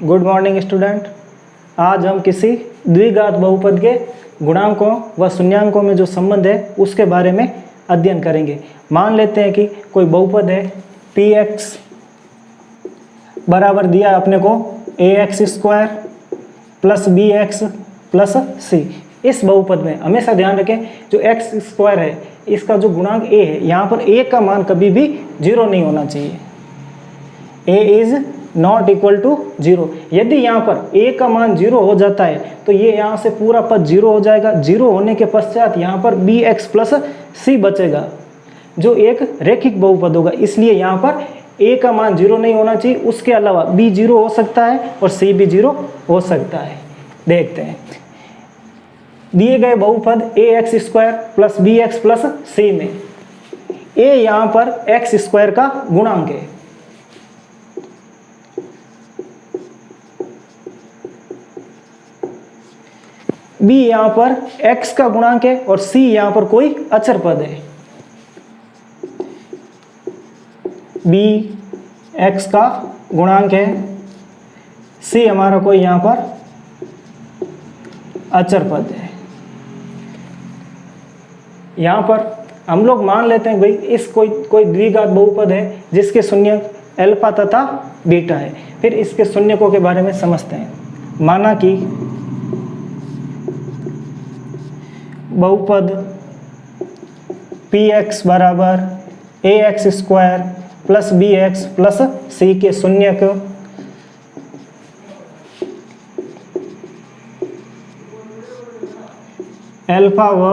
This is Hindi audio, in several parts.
Good morning student. आज हम किसी द्विघात बहुपद के गुणांकों व शून्यांकों में जो संबंध है उसके बारे में अध्ययन करेंगे। मान लेते हैं कि कोई बहुपद है px बराबर दिया है अपने को ax² plus bx plus c। इस बहुपद में हमेशा ध्यान रखें जो x² है इसका जो गुणांक a है, यहाँ पर a का मान कभी भी 0 नहीं होना चाहिए। a is not equal to 0। यदि यहाँ पर a का मान 0 हो जाता है तो ये यहाँ से पूरा पद 0 हो जाएगा। 0 होने के पश्चात यहाँ पर bx प्लस c बचेगा जो एक रैखिक बहुपद होगा। इसलिए यहाँ पर a का मान 0 नहीं होना चाहिए, उसके अलावा b 0 हो सकता है और c भी 0 हो सकता है। देखते हैं दिए गए बहुपद ax² plus bx plus c में a यहाँ पर x² का गुणांक है, b यहाँ पर x का गुणांक है और c यहाँ पर कोई अचर पद है। b x का गुणांक है, c हमारा कोई यहाँ पर अचर पद है। यहाँ पर हम लोग मान लेते हैं भाई इस कोई द्विघात बहुपद है जिसके शून्यक अल्फा तथा बीटा है। फिर इसके शून्यकों के बारे में समझते हैं। माना कि बहुपद px बराबर ax² plus bx plus c के शून्यक अल्फा व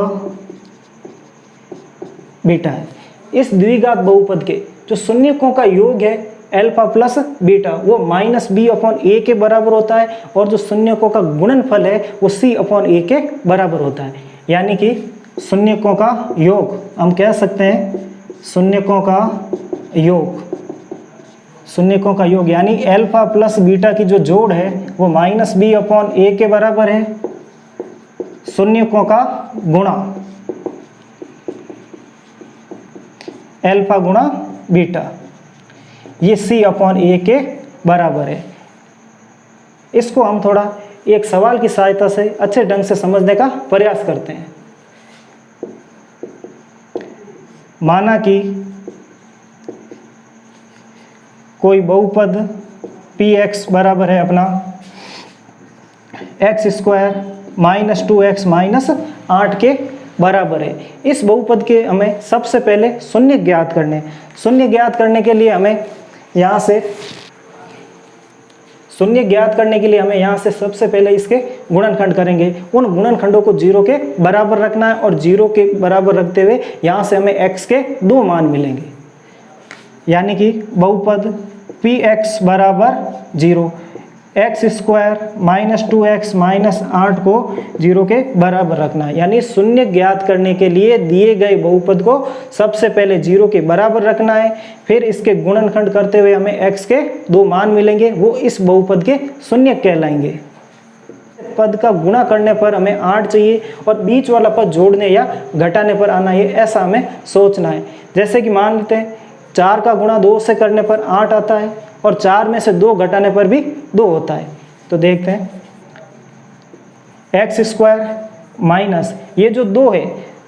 बीटा है। इस द्विघात बहुपद के जो शून्यकों का योग है अल्फा प्लस बीटा वो -b/a के बराबर होता है और जो शून्यकों का गुणनफल है वो c/a के बराबर होता है। यानी कि शून्यकों का योग हम कह सकते हैं शून्यकों का योग यानी अल्फा प्लस बीटा की जो जोड़ है वो -b/a के बराबर है। शून्यकों का गुणा अल्फा गुणा बीटा ये c/a के बराबर है। इसको हम थोड़ा एक सवाल की सहायता से अच्छे ढंग से समझने का प्रयास करते हैं। माना कि कोई बहुपद px बराबर है अपना x² -2x -8 के बराबर है। इस बहुपद के हमें सबसे पहले शून्य ज्ञात करने। शून्य ज्ञात करने के लिए हमें यहाँ से सबसे पहले इसके गुणनखंड करेंगे। उन गुणनखंडों को 0 के बराबर रखना है और 0 के बराबर रखते हुए यहाँ से हमें x के 2 मान मिलेंगे। यानी कि बहुपद px बराबर 0 x² -2x -8 को 0 के बराबर रखना है। यानी शून्य ज्ञात करने के लिए दिए गए बहुपद को सबसे पहले 0 के बराबर रखना है, फिर इसके गुणनखंड करते हुए हमें x के 2 मान मिलेंगे, वो इस बहुपद के शून्य कहलाएंगे। पद का गुणा करने पर हमें 8 चाहिए और बीच वाला पद जोड़ने या घटाने पर आना है, ऐसा हमें सोचना है। जैसे कि मान लेते हैं 4 का गुणा 2 से करने पर 8 आता है और 4 में से 2 घटाने पर भी 2 होता है। तो देखते हैं x² माइनस ये जो 2 है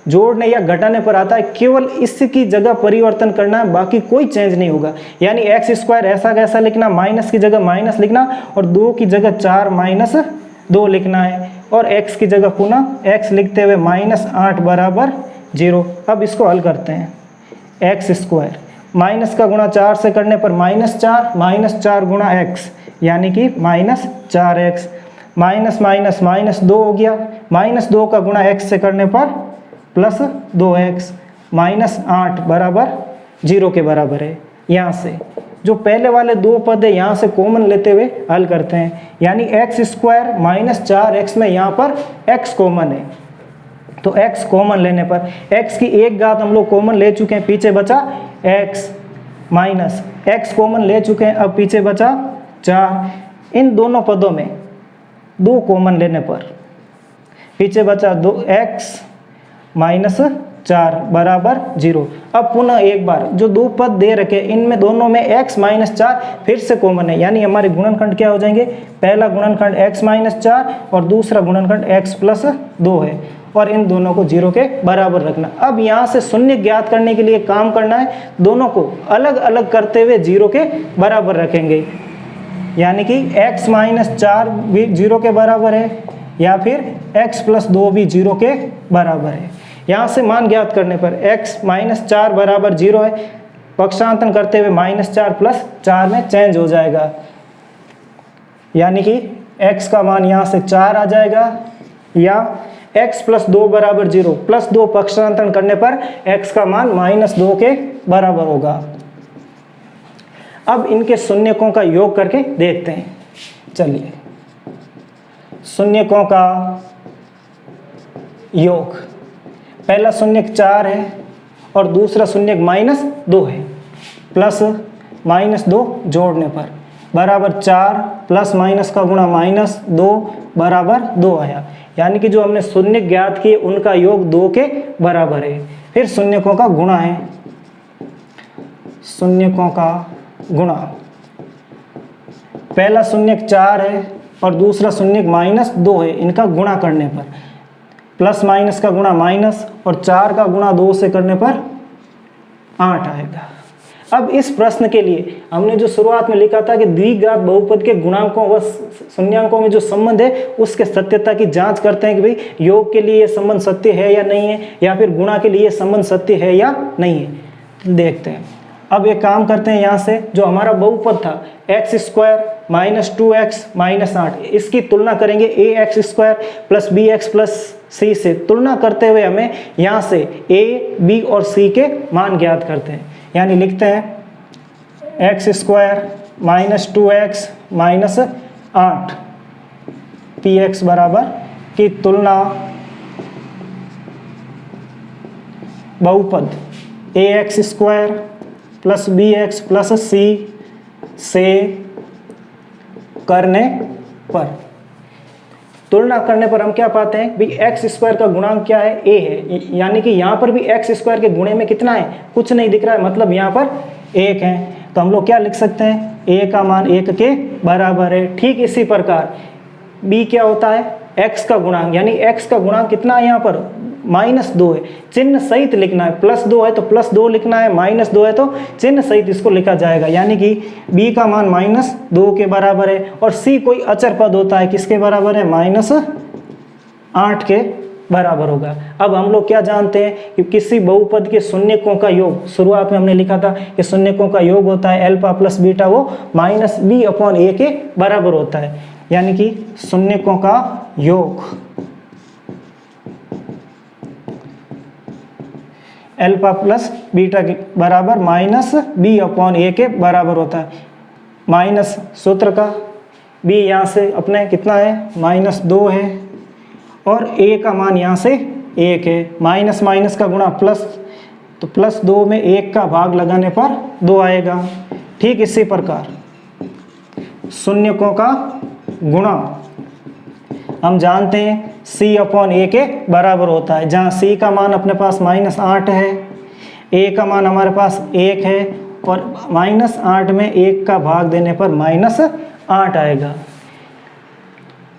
जोड़ने या घटाने पर आता है, केवल इसकी जगह परिवर्तन करना है, बाकी कोई चेंज नहीं होगा। यानी x² ऐसा कैसा लिखना, माइनस की जगह माइनस लिखना और 2 की जगह 4 - 2 लिखना है और x की जगह पुनः x लिखते हुए -8 बराबर 0। अब इसको हल करते हैं। x² माइनस का गुणा 4 से करने पर -4 गुणा x यानी कि -4x माइनस माइनस -2 हो गया। -2 का गुणा x से करने पर +2x -8 बराबर 0 के बराबर है। यहाँ से जो पहले वाले 2 पद है यहाँ से कॉमन लेते हुए हल करते हैं। यानी x² -4x में यहाँ पर x कॉमन है, तो x कॉमन लेने पर x की 1 घात हम लोग कॉमन ले चुके हैं, पीछे बचा x माइनस x कॉमन ले चुके हैं, अब पीछे बचा 4। इन दोनों पदों में 2 कॉमन लेने पर पीछे बचा 2x 4 बराबर 0। अब पुनः एक बार जो दो पद दे रखे इनमें दोनों में x माइनस 4 फिर से कॉमन है, यानी हमारे गुणनखंड क्या हो जाएंगे, पहला गुणनखंड x माइनस 4 और दूसरा गुणनखंड x प्लस 2 है, और इन दोनों को 0 के बराबर रखना। अब यहाँ से शून्य ज्ञात करने के लिए काम करना है, दोनों को अलग अलग करते हुए 0 के बराबर रखेंगे, यानी कि x माइनस 4 भी 0 के बराबर है या फिर x प्लस 2 भी 0 के बराबर है। यहाँ से मान ज्ञात करने पर x माइनस 4 बराबर 0 है, पक्षांतरण करते हुए माइनस 4 प्लस 4 में चेंज हो जाएगा, यानी कि x का मान यहाँ से 4 आ जाएगा, या x प्लस 2 बराबर 0, प्लस 2 पक्षांतरण करने पर x का मान माइनस 2 के बराबर होगा। अब इनके शून्यकों का योग करके देखते हैं। चलिए, शून्यकों का योग, पहला शून्यक 4 है और दूसरा शून्यक माइनस 2 है, प्लस माइनस 2 जोड़ने पर बराबर 4, प्लस माइनस का गुणा माइनस 2 बराबर 2 आया, यानी कि जो हमने शून्य ज्ञात किए उनका योग 2 के बराबर है। फिर शून्यकों का गुणा है, शून्यकों का गुणा, पहला शून्यक 4 है और दूसरा शून्यक माइनस 2 है, इनका गुणा करने पर प्लस माइनस का गुणा माइनस और 4 का गुणा 2 से करने पर 8 आएगा। अब इस प्रश्न के लिए हमने जो शुरुआत में लिखा था कि द्विघात बहुपद के गुणांकों व शून्यांकों में जो संबंध है उसके सत्यता की जांच करते हैं कि भाई योग के लिए ये संबंध सत्य है या नहीं है, या फिर गुणा के लिए ये संबंध सत्य है या नहीं है, देखते हैं। अब एक काम करते हैं, यहाँ से जो हमारा बहुपद था x square minus 2x minus 8, इसकी तुलना करेंगे ax square plus bx plus c से। तुलना करते हुए हमें यहाँ से a, b और c के मान ज्ञात करते हैं, यानी लिखते हैं x square minus 2x minus 8 px बराबर की तुलना बहुपद ax square plus bx plus c से करने पर। तुलना करने पर हम क्या पाते हैं भाई, एक्स स्क्वायर का गुणांक क्या है, a है, यानी कि यहाँ पर भी एक्स स्क्वायर के गुणे में कितना है, कुछ नहीं दिख रहा है, मतलब यहाँ पर 1 है, तो हम लोग क्या लिख सकते हैं, a का मान 1 के बराबर है। ठीक इसी प्रकार b क्या होता है, x का गुणांक, यानी x का गुणांक कितना है, यहाँ पर माइनस 2 है, चिन्ह सहित लिखना है, प्लस 2 है तो प्लस 2 लिखना है, माइनस 2 है तो चिन्ह सहित इसको लिखा जाएगा, यानी कि b का मान माइनस 2 के बराबर है। और c कोई अचर पद होता है, किसके बराबर है, माइनस 8 के बराबर होगा। अब हम लोग क्या जानते हैं कि किसी बहुपद के शून्यकों का योग, शुरुआत में हमने लिखा था कि शून्यकों का योग होता है अल्फा प्लस बीटा, वो माइनस b अपॉन a के बराबर होता है, यानी कि शून्यकों का योग अल्फा प्लस बीटा के बराबर माइनस b अपॉन a के बराबर होता है। माइनस सूत्र का b यहाँ से अपने कितना है, माइनस 2 है, और a का मान यहाँ से 1 है, माइनस माइनस का गुणा प्लस, तो प्लस 2 में 1 का भाग लगाने पर 2 आएगा। ठीक इसी प्रकार शून्यकों का गुणा हम जानते हैं c अपॉन a के बराबर होता है, जहाँ c का मान अपने पास माइनस 8 है, a का मान हमारे पास 1 है, और माइनस 8 में 1 का भाग देने पर माइनस 8 आएगा।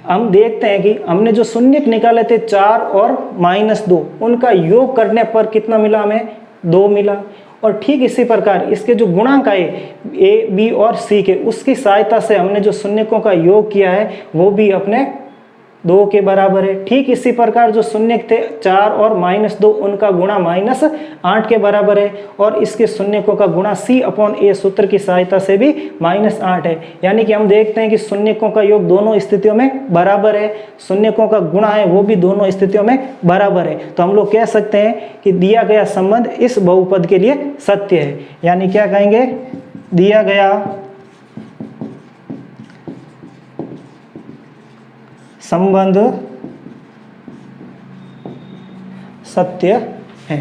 हम देखते हैं कि हमने जो शून्यक निकाले थे 4 और माइनस 2, उनका योग करने पर कितना मिला, हमें 2 मिला। और ठीक इसी प्रकार इसके जो गुणांक आए a, b और c के, उसकी सहायता से हमने जो शून्यकों का योग किया है वो भी अपने 2 के बराबर है। ठीक इसी प्रकार जो शून्यक थे 4 और माइनस 2, उनका गुणा माइनस 8 के बराबर है, और इसके शून्यकों का गुणा c अपॉन a सूत्र की सहायता से भी माइनस 8 है, यानी कि हम देखते हैं कि शून्यकों का योग दोनों स्थितियों में बराबर है, शून्यकों का गुणा है वो भी दोनों स्थितियों में बराबर है। तो हम लोग कह सकते हैं कि दिया गया संबंध इस बहुपद के लिए सत्य है, यानी क्या कहेंगे, दिया गया संबंध सत्य है।